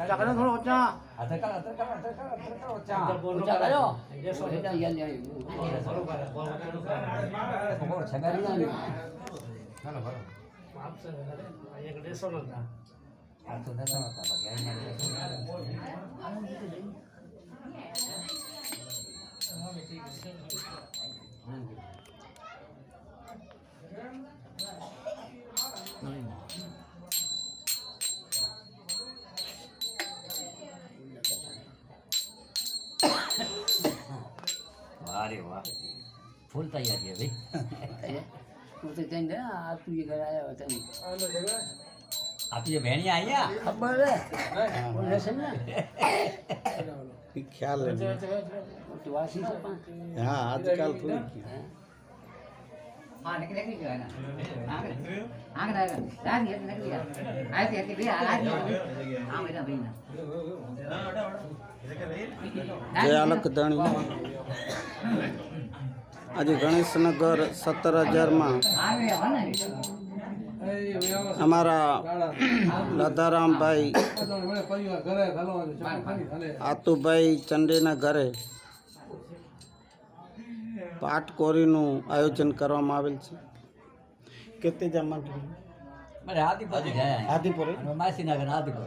Jangan throw cha. अरे वाह full तैयारी है भाई वो तो कहेंगे आप तुझे घर आया होता नहीं आप तुझे बहनियाँ आई हैं खबर है वो लेसन ना ख्याल है तो वासी से पास हाँ आजकल थोड़ी हाँ निकल निकल गया ना आगे आगे रात ये निकल गया आए थे कि भैया आज हाँ मेरा भाई ना जय अलक दाणी आज गणेशनगर 17,000 में हमारा राधाराम भाई आतू भाई चंडीना घरे पाठ कोरीनु आयोजन करवामां आवेल छे केते जमा मेरे आदिपुर जाया आदिपुर मासी नगर आदिपुर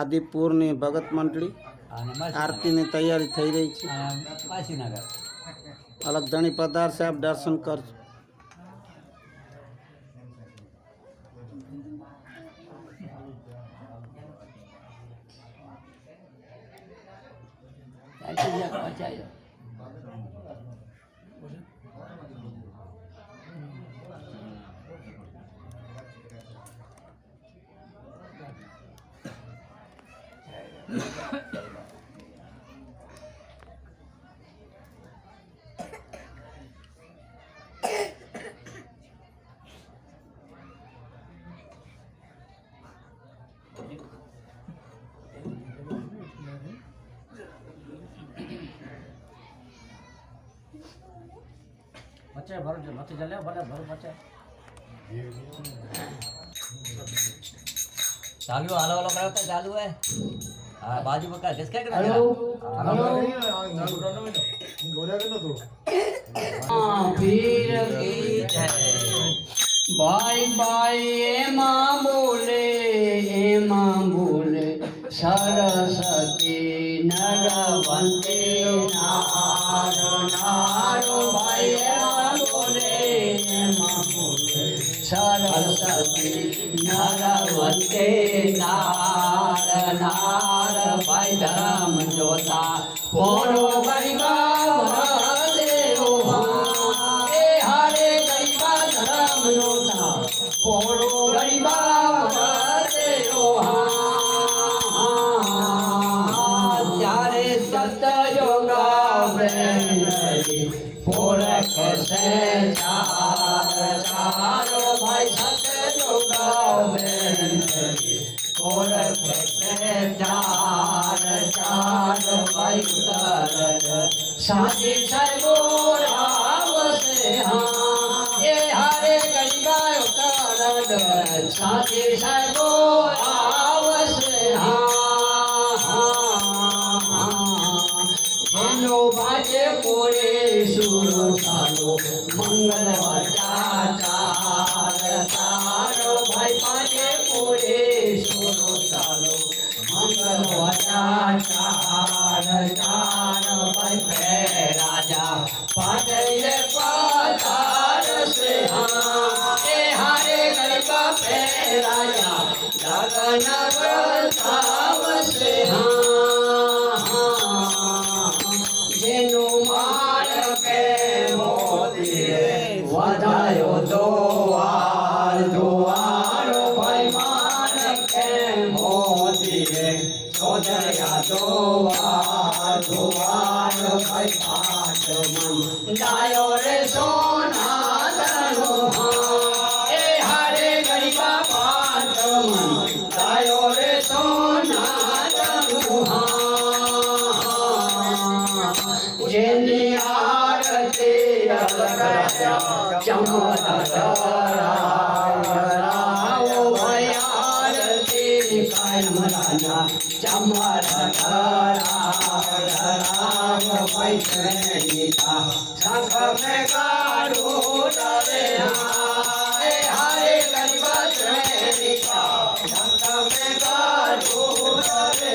आदिपुर ने भगत मंडली आरती ने तैयारी थई रही छे मासी नगर अलग धणी पधार से आप दर्शन कर बच्चे भरो जो मत जले भले भरो बच्चे चालू आलो आलो करता चालू है हां बाजू में का किसका कर हेलो वीर की जय भाई भाई ए मां बोले सरस्वती नरवंते नार नारो भाई सरस्वती नरवंते नार नार भाई धर्म जोता पोरो गरीबा देव हरे गरीबा धर्म जोता पोरो गरीबा देव त्यारे सतयोगा पोरख से चारो भाई सतयोगा पोरख से चार भाई उतर साथी सर्वो राव से हाँ ये हरे गंगा उतर साथी सर्वो राव से हेलो बाजे कोरे सुरो सालो मंगल चार तारो भाई बाजे कोरे सुरो सालो मंगल चार भाई पे राजा पाटे पातार से हाँ ए हरे गरीबा पे राजा जगन ताव से हाँ जेनु मार के मोती वधायो द्वार भाई मार के मोती रे सोदया दुआर भाई पाठ मन गायो रे सोना तनुहा ए हरे गरीबा पाठ मन गायो रे सोना तनुहा जेनी आरती अलगया चमराओ भाई आरती कायम राना चमराओ भाई सैनिका संग में काढ़ो डरे हरे गरीबा सैनिका संग में काढ़ो डरे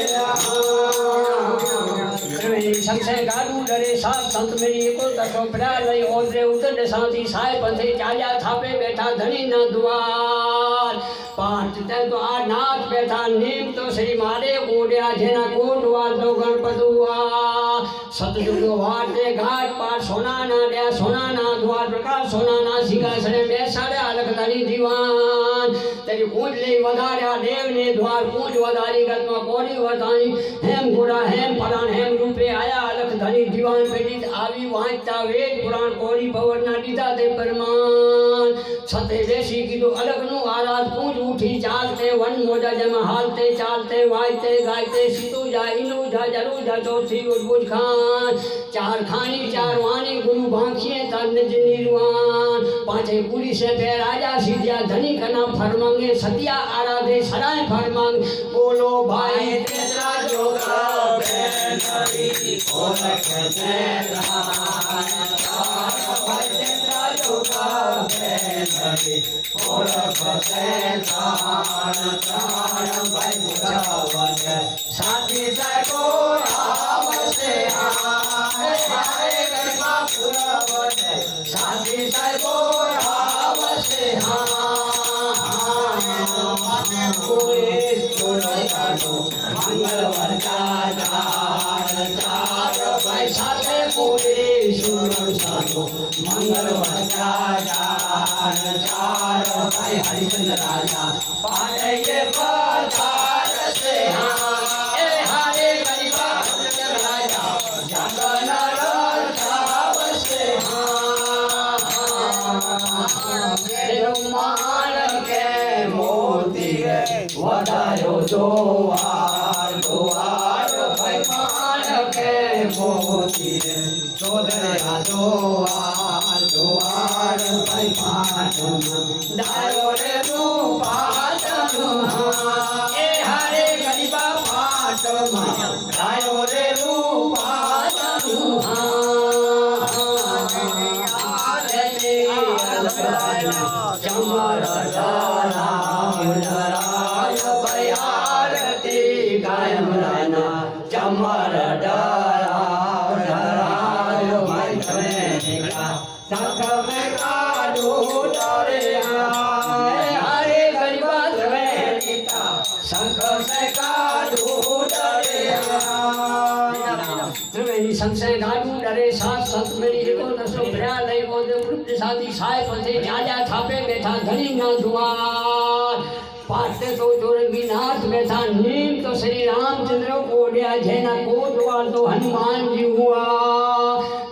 संशय गाड़ू डरे सात संत मेरी एको दसो पड़ा लई ओदरे उतर शांति साय पंथे चाल्या थापे बैठा धनी न दुआर पांच ते तो आ नाथ बैठा नीम तो श्री मारे कोड्या जेना कोटवाल तो गणपतुआ सतयुग वाटे घाट पार सोना ना दया सोना ना द्वार प्रकाश सोना ना सिंहासने बेसाड़े अलखदारी दीवान तेरी कूंज ले वधार्या देव ने द्वार कूंज वधारी गतमा कोरी वधानी हेम गुरा हेम परान हेम रूपे आया अलखदारी दीवान पेटित आवी वांचता वेद पुराण कोरी पवर ना दीदा ते परमान सते वेशी कीधु अलग नु आराध कूंज उठी चालते वन मोजा जमा हालते चालते वाजते गायते सीतू जा इनु जा जरू जा चौथी उद्भुज खान चार खानी चार वाणी गुरु बांखिए तन निर्वाण पांचे पुरी से पे राजा सीधिया धनी कना फरमांगे सतिया आराधे सराय फरमांग बोलो भाई तेरा जोगा बेनरी ओल के भाई तेरा जोगा बेनरी ओल के भाई मुझावन साथी को आवसे हरे गरीबा पुरवन साथी को आवसे मंगलवर का चार भाई साथे पूरे सुर साधो मंगलवर का चार भाई हरिचंद्र राजा पाए ये पधार से ए हरे गरीबा राजा जगन राव से रुमाल के मोती वधायो दुआर दुआर भाई माल के मोती चौधरा दुआर दुआर भाई पाठ डायो रे रूपा ए हरे गरीबा पाठ डायो रे रूपा आरती कायम रहना चमर डराय भाई सैनिका संग में काढ़ो डरे हरे गरीबा सैनिका संग में काढ़ो डरे त्रिवेणी संशय गाड़ू डरे सात संत मेरी एको दसो भरा लई ओदे वृद्ध साथी साय पंथे जाजा थापे बैठा धनी ना दुआर पाटे तो जोरंगी नाथ बैठा नीम तो श्री रामचंद्र कोड्या जेना कोटवाल तो हनुमान जी हुआ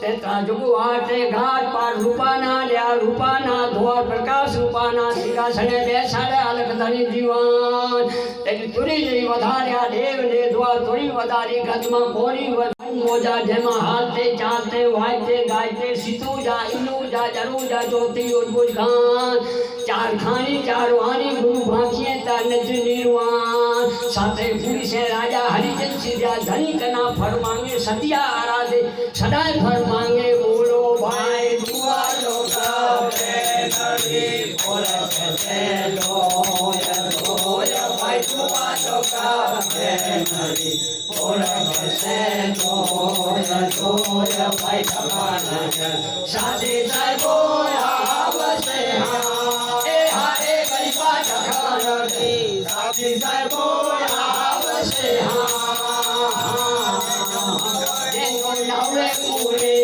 तेता जुगवाटे घाट पार रूपाना लिया रूपाना द्वार प्रकाश रूपाना सिंहासने बेसाड़े अलखदारी दीवान तेरी तुरी जरी वधार्या देव ने द्वार तुरी वधारी गतमा कोरी मोजा जेमा हालते चालते वाजते गायते सीतू जा इनु जा जरू जा ज्योति उद्भुज खान चार खानी चार वाणी गुरु बांखिए तन निर्वाण साथे पुरी से राजा हरिचंद सीधा धनी कना फरमांगे सतिया आराधे सदाय फरमांगे बोलो भाई दुआ लोका बेनरी बोल के लोय भाई दुआ लोका बेनरी बोल के लोय भाई भगवान शादी जाय बोया बसे ए हरे गरीबा जखान शादी जाय बोया बसे नवे पूरे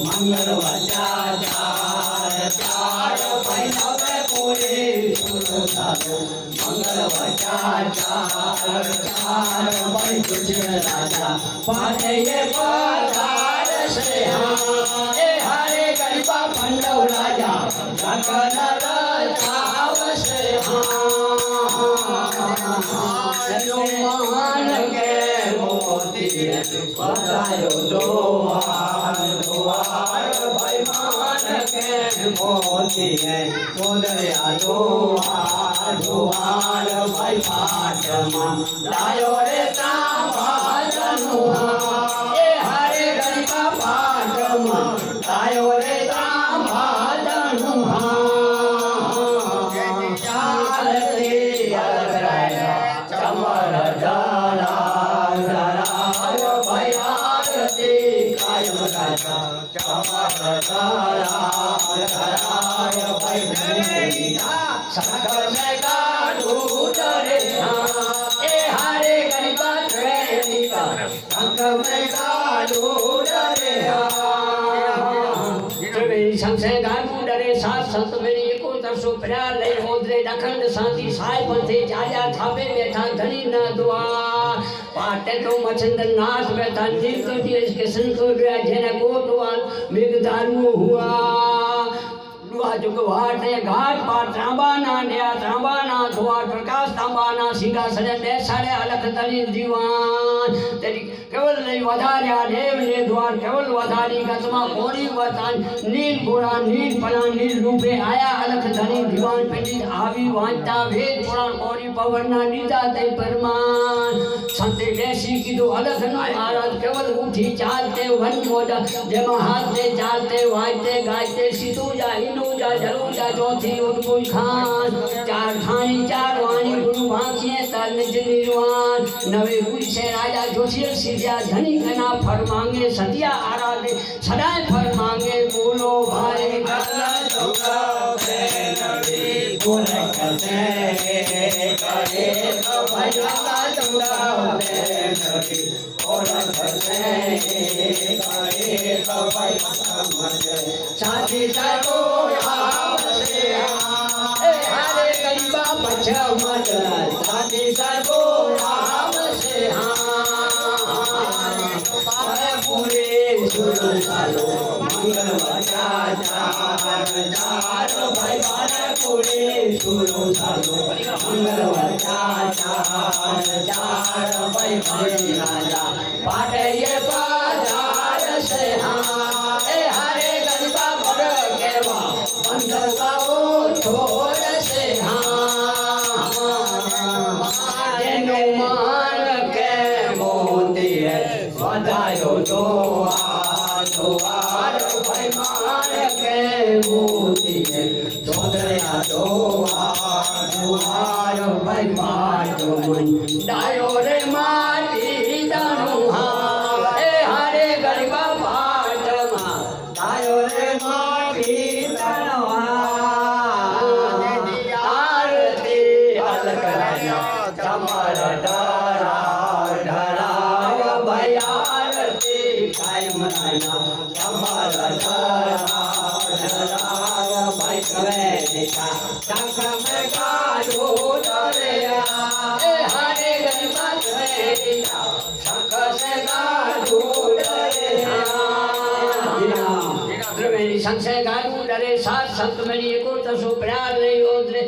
मंगल चार भाई नवे पूरे पूरे सुनो साधो मंगल वचाचार भाई गुजर राजा पाटे ये पधार से ए हरे गरीबा पंडव राजा गगन राजाव से मान के मोती बतायो दोहार दोहार भाई मान के मोती है सोदरिया दोहार दोहार भाई पाटमा लायो रे तांबाजनुहा ए हरे गरीबा पाटमा लायो रे तांबाजनुहा चालती अलगराया चमर जाला धराय भाई आरती कायम राजा चमर जाला धराय भाई सागर में गाड़ू डरे ए हरे गरीबा ट्रेनिका सागर में गाड़ू डरे त्रिवेणी संशय गाड़ू डरे सात संत मेरी एको तरसो प्यार ले ओदरे दखंड शांति साय पंथे जाया थापे बैठा धनी न द्वार पाटे तो मछंदर नाथ बैठा नील तो देश के संतो गया जेने कोटवाल मेघदारू हुआ जुग वाटे घाट पार तांबाना नया तांबाना द्वार प्रकाश तांबाना सिंहासन बेसाड़े अलख तरी दीवान तेरी केवल नहीं वधार्या देव ने द्वार केवल वधारी गतमा कोरी वतान नील गोरा नील पना नील रूपे आया अलख धनी दीवान पंडित आवी वांता वेद पुराण कोरी पवरना नीता ते परमान संते देसी की दो अलख न आराध केवल उठी चालते वन मोजा जेमा हाथते चालते वाजते गाजते सीतू जा इनु जा जरू जा चौथी उठपुर खान चार खानी चार वाणी गुरु भांखिए तर निज निर्वाण नवे गुरु से राजा जोशियर सिद्धिया धनी घना फर मांगे सतिया आराधे सदाए फर मांगे बोलो भाई गला जोगा पे नबी गुण करते करे तो भाई गला जोगा पे नबी गुण करते करे तो भाई साथी साथो हरे गरीबा पछमत साथी सर्वो राम से पूरे सुनो सालो मंगल वचाचार भाई बारे पूरे सुनो सालो मंगल वचाचार भाई राजा पाटे ये बाजार से ए हरे गरीबा बड़ केवा पंडवाओ छोड़ से मान के मोती है बधायो दोहार भाई मान के मोती है सोदरिया दोहार भाई पाटो मन डायो रे माटी दानुहा ए हरे गरीबा पाटमा डायो रे माटी दानुहा आरती अलगराया चमर डरा डराय भाई आरती कायम राया चमर डरा डराय भाई कवेनिका शंख में गाड़ू डरिया ए हरे गरीबा कवेनिका शंख से गाड़ू डरिया त्रिवेणी संशय गाड़ू डरे सात संत मेरी एको तसो प्यार ले ओदरे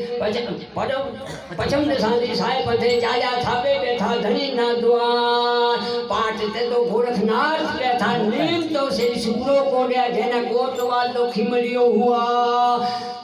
पचम शांति साय पंथे जाया थापे बैठा धनी न द्वार पाठ ते तो गोरखनाथ बैठा नीम तो से शुक्रो को गया जेना कोटवाल तो खिमलियो हुआ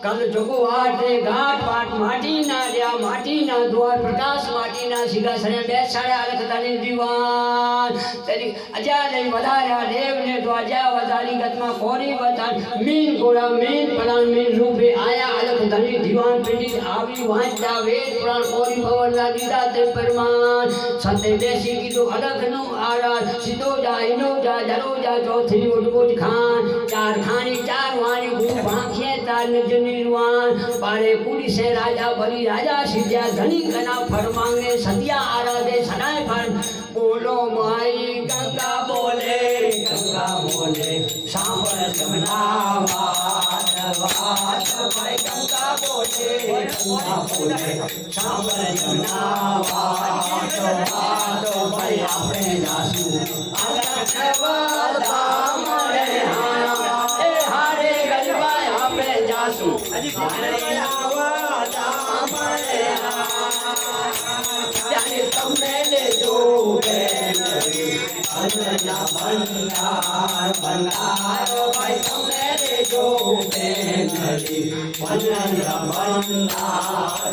कल जोगवाट रे घाट पाट माटी ना लिया माटी ना द्वार प्रकाश माटी ना सिंहासन बेसाड़ा अलख तनी दीवान तेरी अजा नहीं वधार्या देव ने तो अजा वधारी गतमा कोरी वतान मीन गोरा मीन पलान मीन रूपे आया अलख धनी दीवान पंडित आवी वांचा वेद पुराण कोरी भवन ला दीदा ते परमान संते देसी की तो अलग नु आरा सिद्धो जा इनो जा जरो जा चौथी उठबुज खान चार खानी चार वाणी गुरु भांखिए तार निज निर्वाण पारे कुड़ी से राजा बली राजा सिद्धिया धनी घना फर मांगे सतिया आराधे सदाए फर बोलो माई गंगा बोले सांबर जमुना વાત ભાઈ ગંગા બોલે સાંભળના વાત ભાઈ આપણે જાશું મળે એ હારે ગલભાઈ આપણે જાશું ત્યારે તમને લેજો ભંડાર ભંડારો ભાઈ તમને લેજો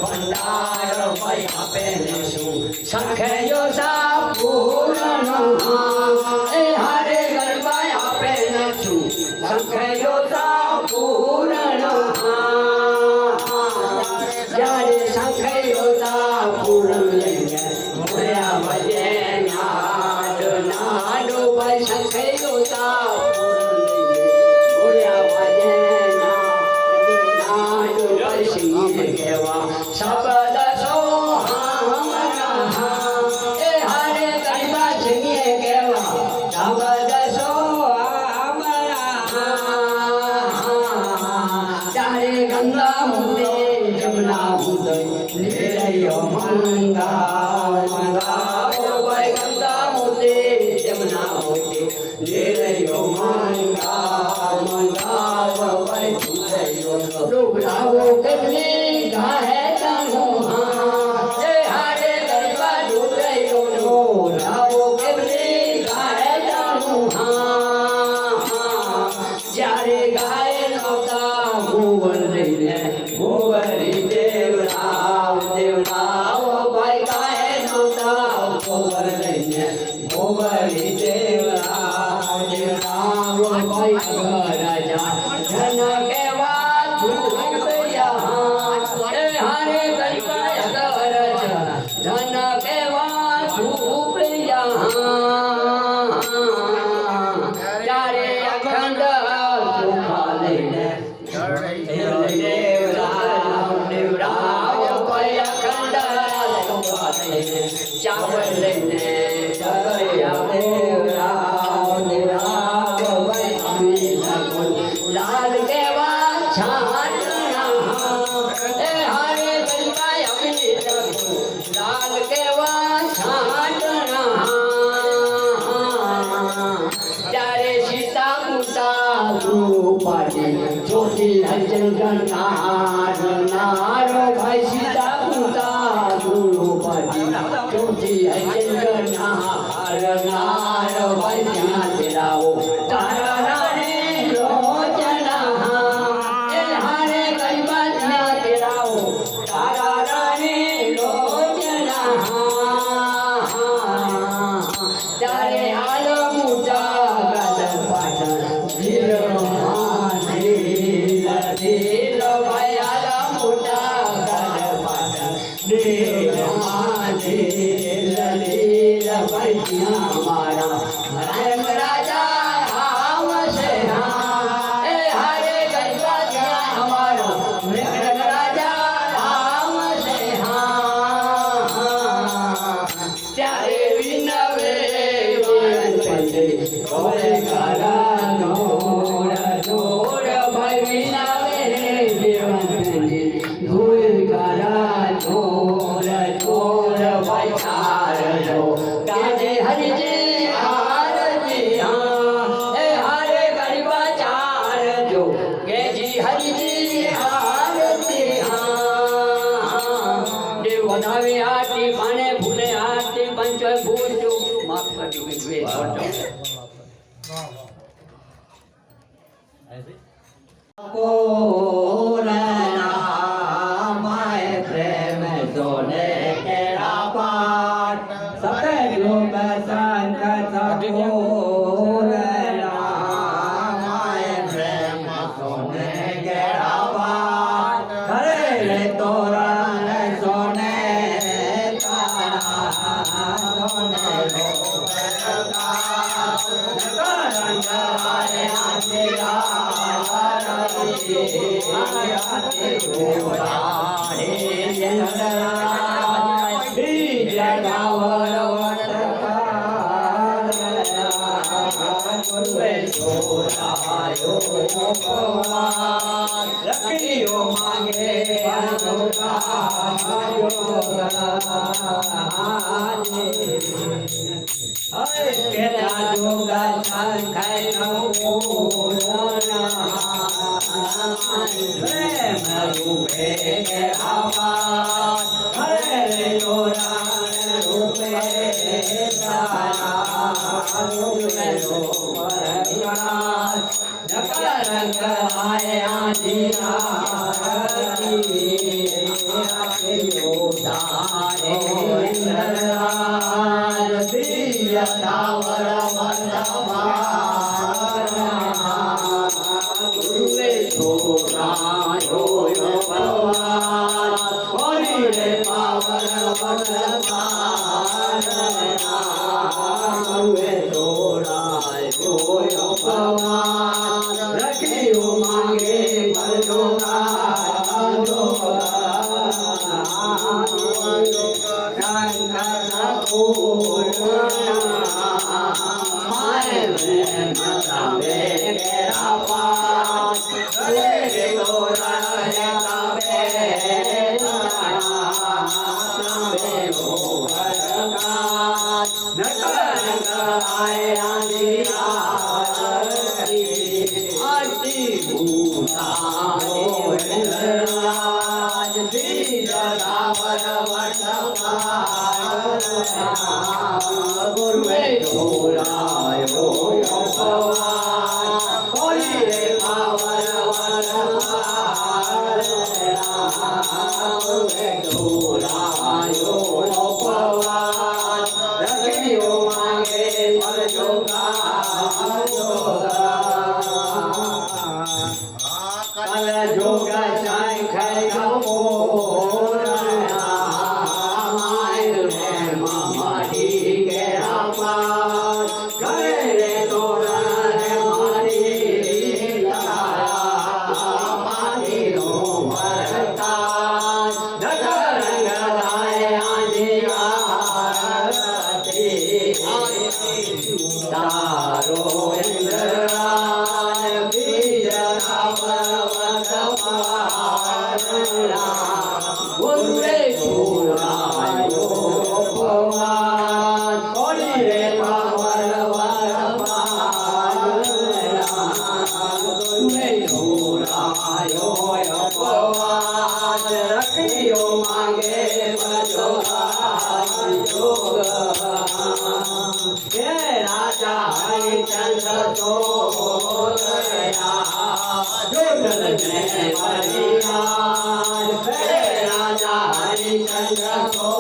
ભંડારો ભાઈ આપે લેશું સંખ્યો સા પૂર્ણ એ હારે ગરબાઈ આપે લેશું સંખ્યો સા પૂર્ણ જ્યારે સંખ્યો સા પૂર્ણ લઈને મોયા ભજે નાડો ભાઈ સંખ્યો સા શબ્દ સોહામણા એ હારે ગરબા જમીએ કેવા શબ્દ સોહામણા તારે ગંગા મુદે જમના મુદે નિરયો મંગા મંગા ભાઈ ગંગા મુદે જમના મુદે નિરયો મંગા મંગા ભાઈ ડુગરાવો કને ગાહે જાનો એ હારે ગરબા ડુગરાયો નો રાવો કને ગાહે જાનો જ્યારે ગાય નોતા ગોવર લઈને ગોવરી દેવરાવ દેવરાવ ભાઈ ગાય નોતા ગોવર લઈને ગોવરી દેવરાવ દેવરાવ ભાઈ રાજા ધન કેવા હારે ગરબા ધન કેવા ધૂપ ત્યારે અખંડ લઈને દેવરાવ દેવરાવ ભાઈ અખંડ ચાવલ લઈને દેવરાવ દેવરાવ ભાઈ લાલ કેવા છાટણા એ હારે ગરબા અમને લાલ કેવા છાટણા ત્યારે સીતા મુતા રૂપાડી ચોટી હજન ગણાર નારો ભાઈ સીતા મુતા રૂપાડી ચોટી હજન ગણાર નારો ભાઈ ત્યાં તેરાઓ તારા રાણે રોજના એ હારે ગરબા ત્યાં તેરાઓ તારા રાણે રોજના ત્યારે હાલ મોટા ગાદર પાટણ ધીર ભાઈ હાલ મોટા ગાદર પાટણ ધીર ભાઈ ત્યાં મારા રાજા આવશે એ હારે ગરબા ત્યાં અમારો રાજા આવશે ત્યારે વિનવે ઓરે કારા નોર ભાઈ વિનાવે ધૂળ કારા નોર ભાઈ ચારજો કાજે હરિજી હારજી એ હારે ગરબા ચારજો કેજી હરિજી હારજી દેવ વધાવે આરતી પાણે ફૂલે આરતી પંચ ભૂજો માફ કરજો કે વે છોડજો કોરના માય પ્રેમ સોને કેરા પાટ સતયુગ સંત સકોરના માય પ્રેમ સોને કેરા પાટ કરે રે તોરણ સોને તારા સોને रो જોડાયો ભગવાન રખડીઓ માંગે કેરા જોગા ખાય રૂપે હરે રૂપે રંગ આયા ગુરુએ છોડાયો ભગવાન રે પાવર ગુરુએ છોડાયો ભગવાન રખીઓ માંગે ભરજો ગુરુએ છોડાયો ભગવાન રે પાવર ગુરુએ છોડાયો ભગવાન રખડીઓ માંગે ભરજો જોગા સાઈ ખાઈ ગુરુએ છોડાયો ભગવાન કોની રે પાવર ગુરુએ છોડાયો ભગવાન રખડીઓ માંગે ભજો રાજા હરિચંદ્ર તો જોગલ ને પરિણામ રાજા હરિચંદ્ર તો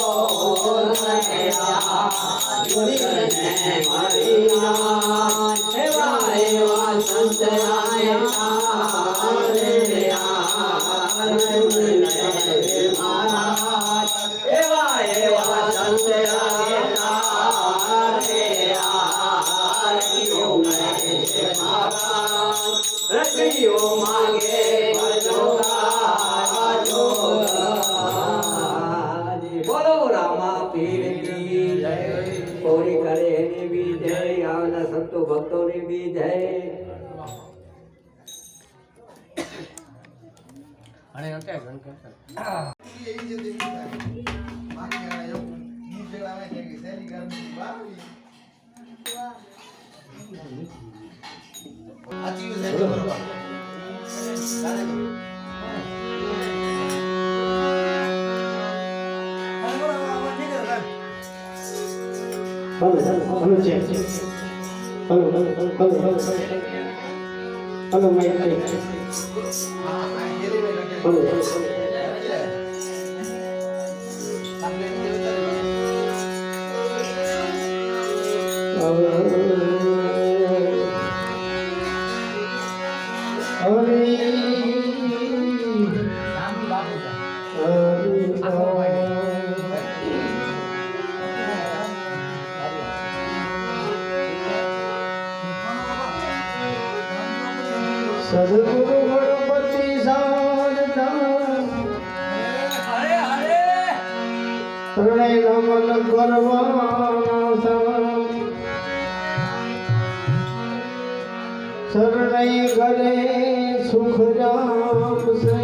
જોગલ ને પરિણામ એવા એવા સંત મહારાજ એવા એવા સંત રખડીઓ માંગે બોલો રામા પીર કી જય કોરી કરે એની બી જય આવના સંતો ભક્તોની બી જય Hello, my સદગુરુ ગણપતિ પ્રણય નમન કરવા શરણઈ કરે સુખ જાપ સે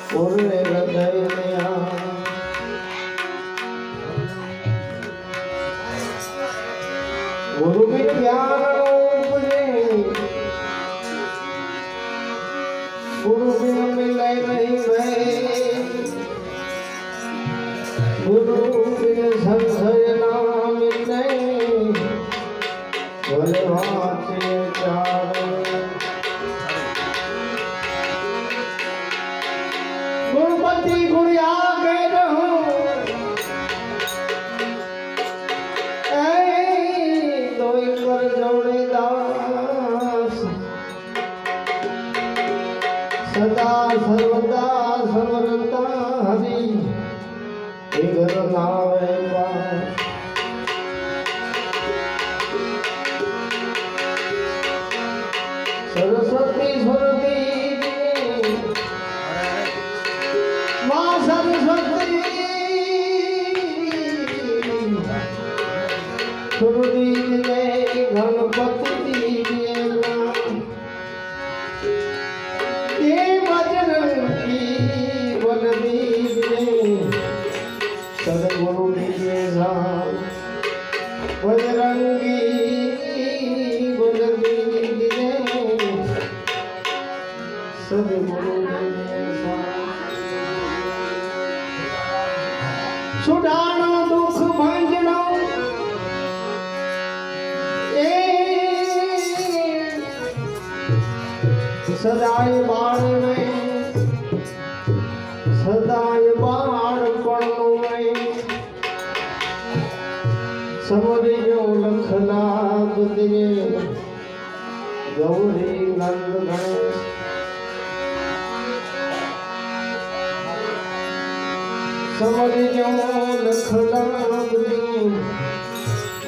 પૂર્ણ હૃદય ગુરુ જ્ઞાન ઉપજે ગુરુ મિલે નહીં ભાઈ ગુરુ સંશય ના મિલે ભલે વાંચે ચારે ગુણપતિ ગુણિયા કે રહું દોઈ કર જોડે દાસ સદા સર્વદા સર્વરતા હરી વિઘર નાવે સરસ્વતી સુરતી માં સરસ્વતી સુરતી ને ગણપતિ એ ભજન કી બલદીપ ને સદગુરુ દીજે બજરંગી બલદીપ ને સદગુરુ સુડાણો દુઃખ ભંજનો એ સદાય બાળ નહીં સદાય બાળપણનું નહીં સમરિયો લખલા બુદ્ધિએ ગૌરી નંદ ગણેશ સમરિયો લખલા બુદ્ધિએ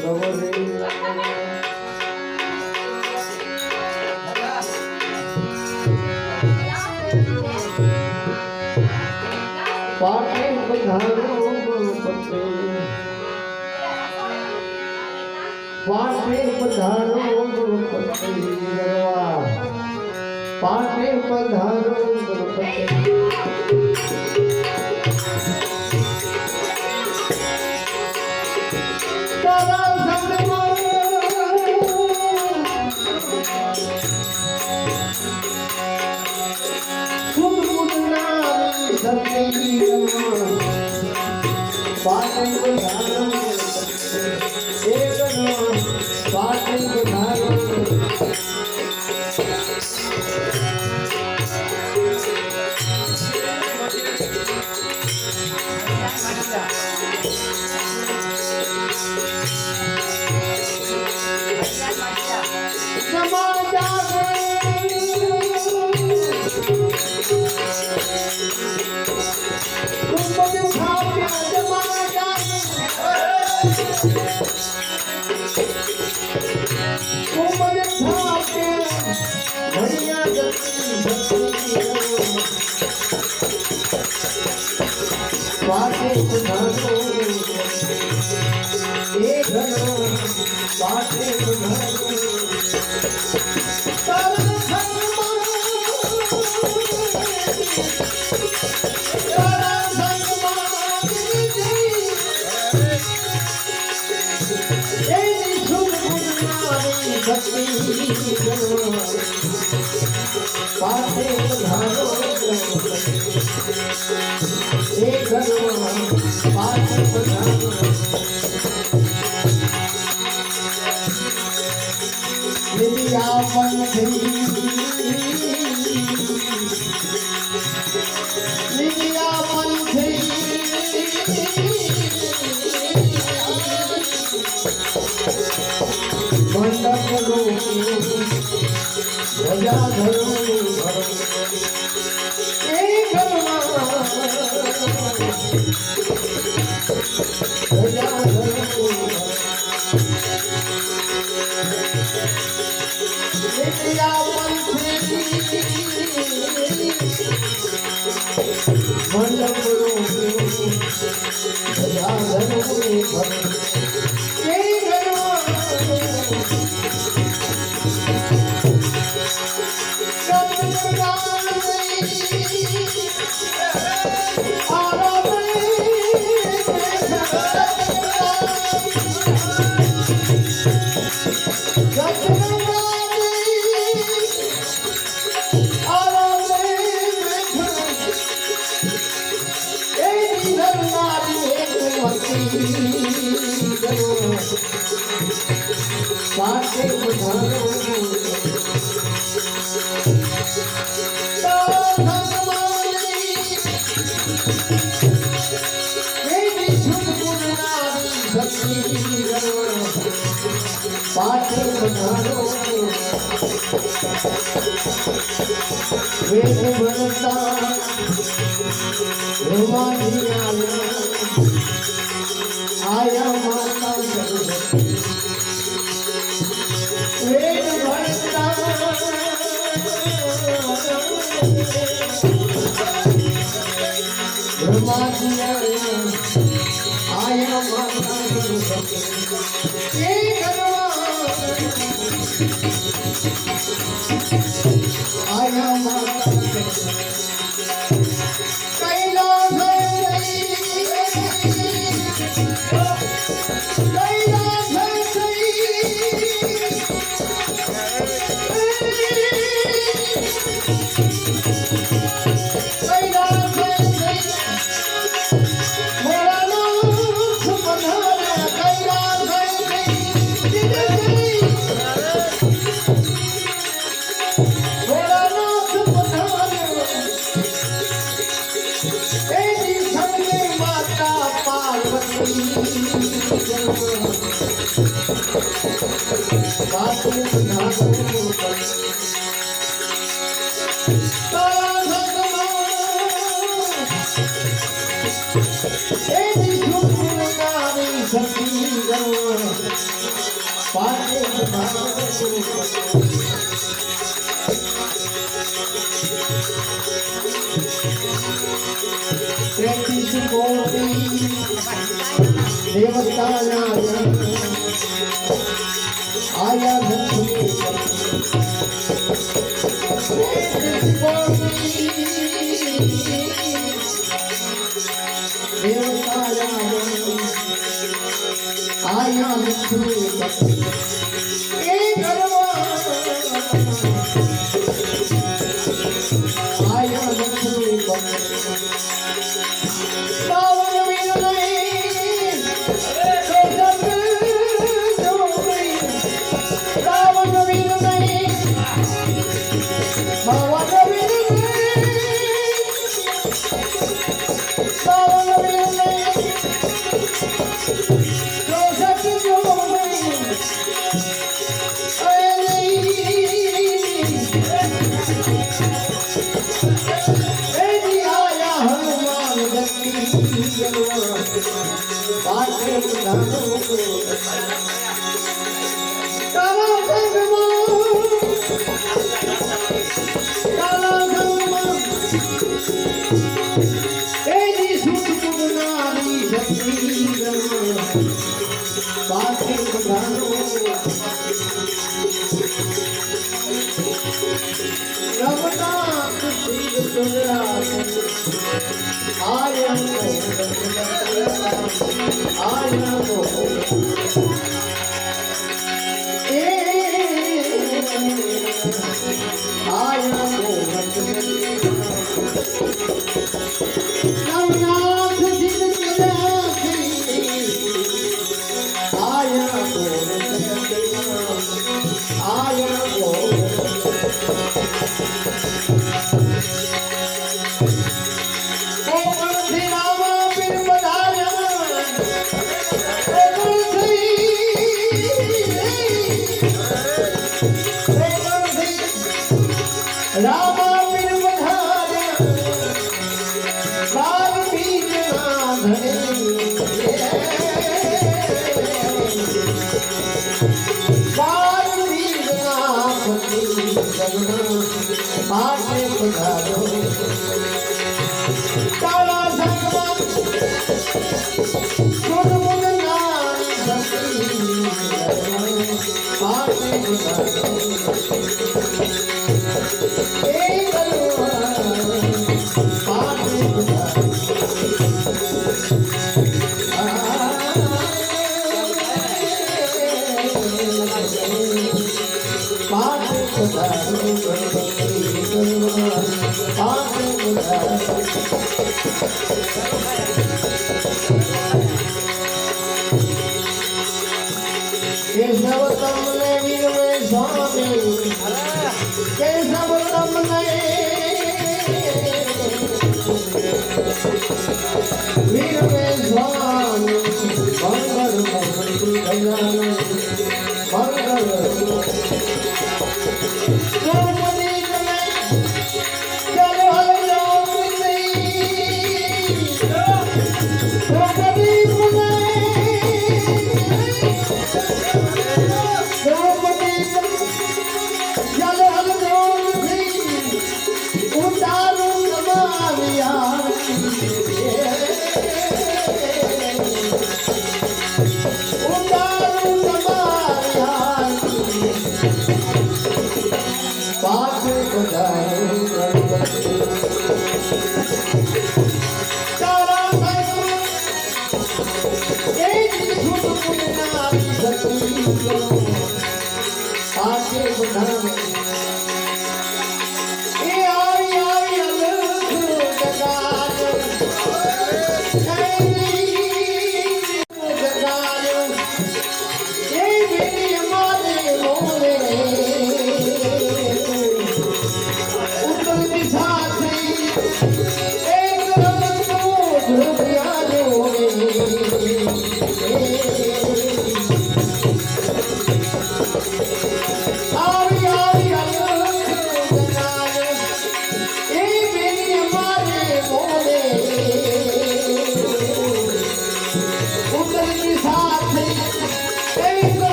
ગૌરી નંદ પાટે પધારો ગણપતિ પાટે પધારો ગણપતિ પાટે પધારો ગણપતિ તારા સંગમાં પાટે પધારો પાટે પધારો પાટે પધારો એ ઘણો પાટે પધારો તારા સંગમાં એ સુખ ગુણવારી ભક્તિ પાટે પધારો એ ઘણો પાટે પધારો નિર્યાપન થઈ મંડપ ધજા ધરું એ ઘરમાં ધજા ધરું મંડપ પાટે પધારો પાટે પધારો વેદ ભણતા બ્રહ્માજી આયા માતા સરસ્વતી વેદ ભણતા બ્રહ્માજી આયા માતા સરસ્વતી એ આયા માતા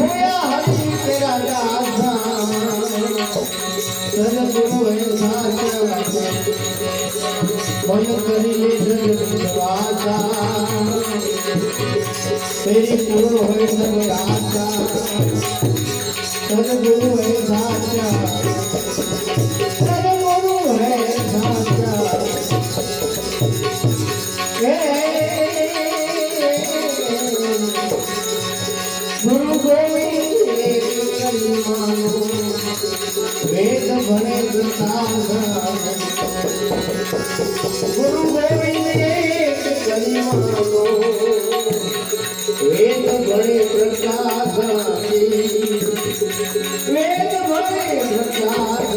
होया हरि तेरा दासा सदगुरु है साचा मन करी ले जगवासा तेरी पूर्ण होए सब आशा सदगुरु है साचा सदगुरु है साचा गुरु गोविंद वेद भणे गुरु गोविंद वेद भणे प्रकाश वेद भणे प्रकाश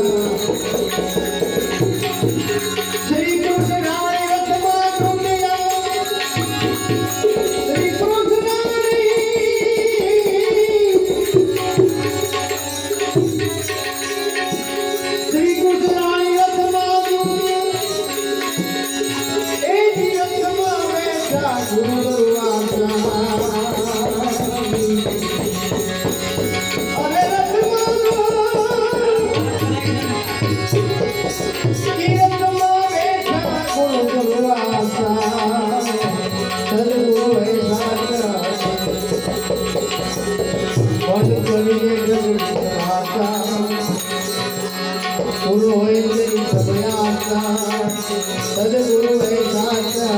श्री कृष्ण गुरु सदगुरु है साचा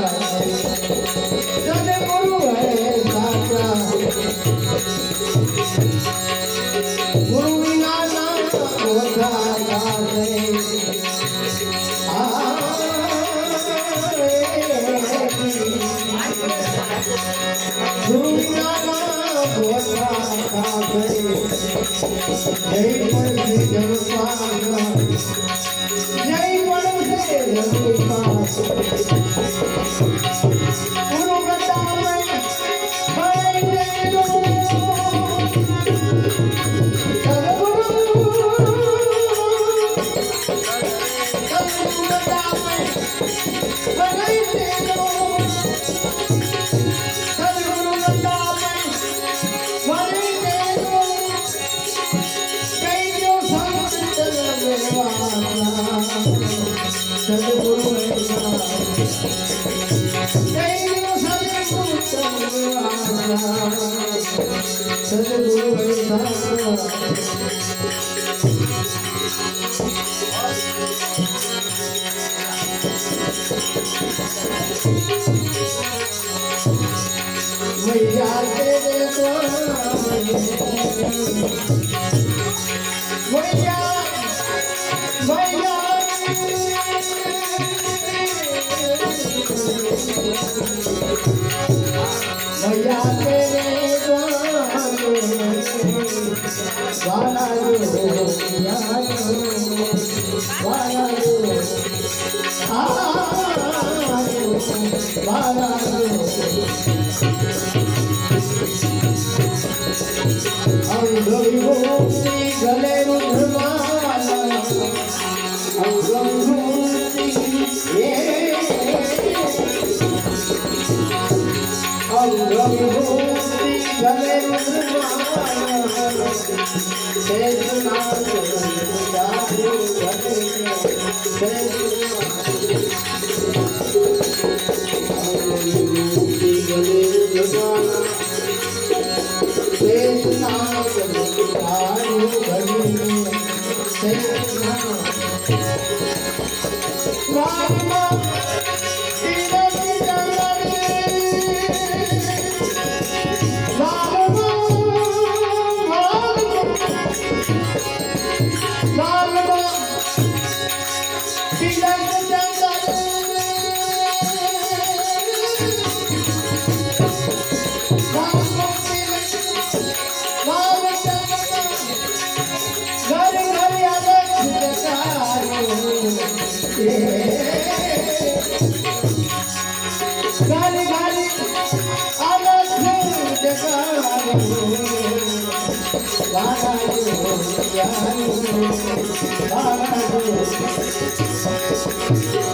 सदगुरु है साचा गुरु बिना नाम होता है गुरु बिना नाम होता है जय पर जगपाल जय पर गुरु बताओ भैया तेरे भैया भैया भैया तेरे गले रुद्रमाला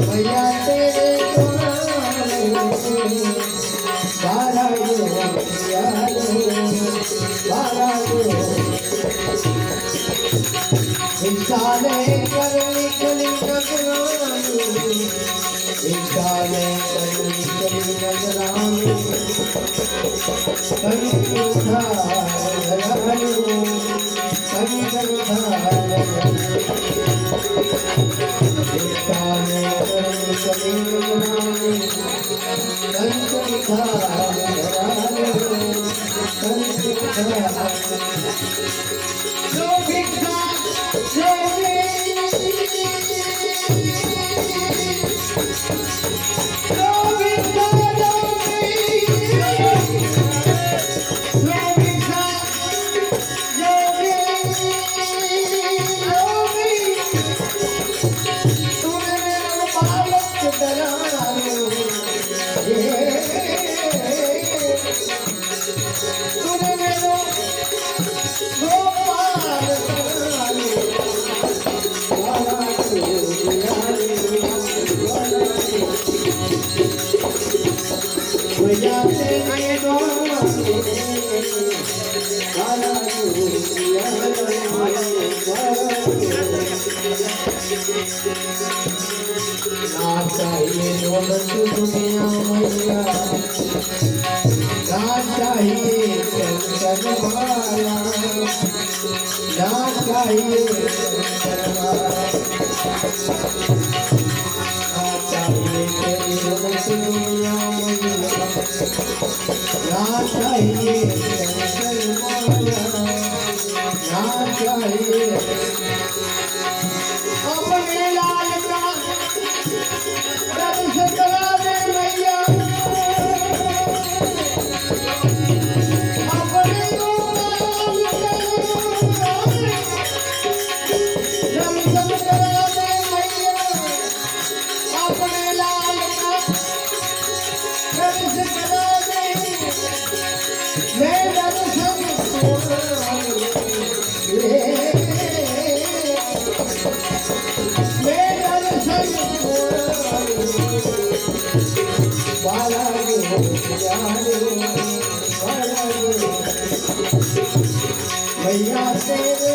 भैया तेरे बारा ઈશાને કરણી કરી નજરાણી ઈશાને કરણી કરી નજરાણી કરી ધરાયું કરી ધરાયું ઈશાને કરણી કરી નજરાણી કરી ધરાયું જો ભિક્ષા अपने लाल का दर्श करा दे मैया अपने दर्शन करा दे मैया अपने लाल का दर्श करा दे मैं दर्शन भैया तेरे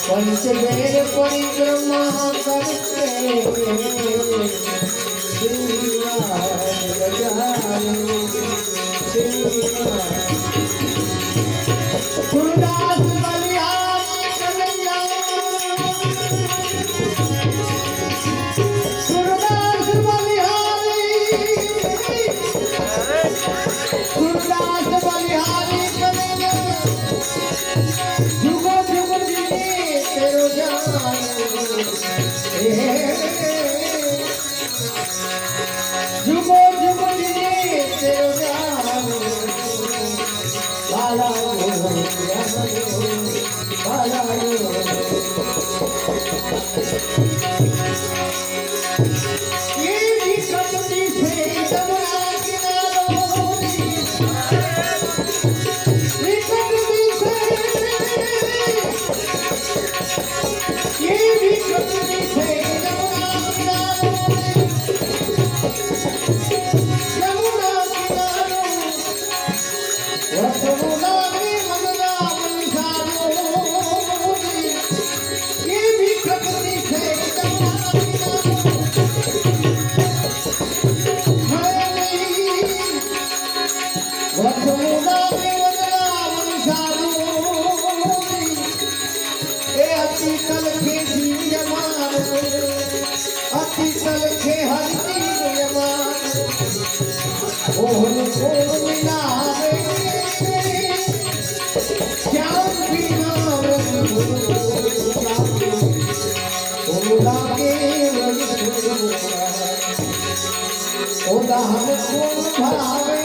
पंचदेव परिक्रमा करते गुरुदास बलिहारी कन्हैया गुरुदास बलिहारी कन्हैया जुगो जुगो जीने तेरो जान जुगो जुगो जीने तेरो जान बाला ये भी कपटी से जमुना किनारों ये कपटी से ये भी कपटी से जमुना किनारों जमुना किनारों रसगुल्ला में मगना बंसारों ये भी कपटी से जमुना भावे